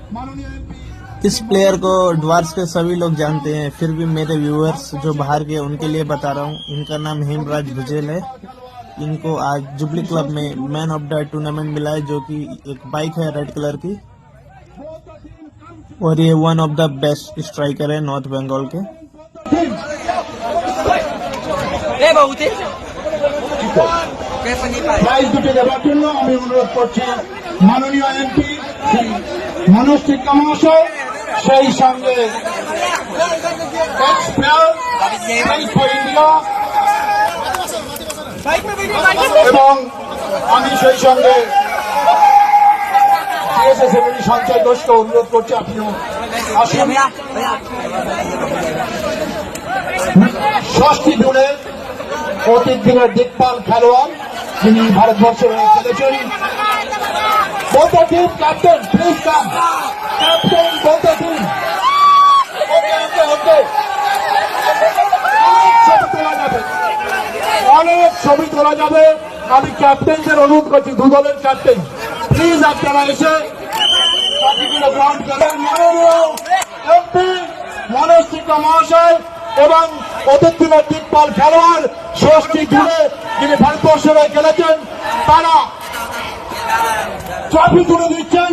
इस प्लेयर को ड्वार्स के सभी लोग जानते हैं, फिर भी मेरे व्यूअर्स जो बाहर के उनके लिए बता रहा हूँ। इनका नाम हेमराज भुजेल है। इनको आज जुबली क्लब में मैन ऑफ द टूर्नामेंट मिला है, जो कि एक बाइक है रेड कलर की, और ये one of the best striker है नॉर्थ बंगाल के। প্রাইজ দুটি দেওয়ার জন্য আমি অনুরোধ করছি মাননীয় এমপি মনোজ টিক্কা মহাশয়, সেই সঙ্গে এবং আমি সেই সঙ্গে সঞ্চয় ঘোষকে অনুরোধ করছি আপনিও আসুন। 6টি জুনের অতীত দিনের দিকপাল খেলোয়াড় যিনি ভারতবর্ষের হয়ে খেলেছেন। both the team captain, please come. Captain, both the team. Okay. অনেক ছবি তোলা যাবে। আমি ক্যাপ্টেনদের অনুরোধ করছি, দু দলের ক্যাপ্টেন প্লিজ আপনারা এসে ট্রফিগুলো গ্রহণ করেন। মাননীয় এমপি মনোজ টিক্কা মহাশয় এবং অতীত দিনের দিকপাল খেলোয়াড় 6টি জুড়ে যিনি ভারতবর্ষের হয়ে খেলেছেন, তারা ট্রফি তুলে দিচ্ছেন।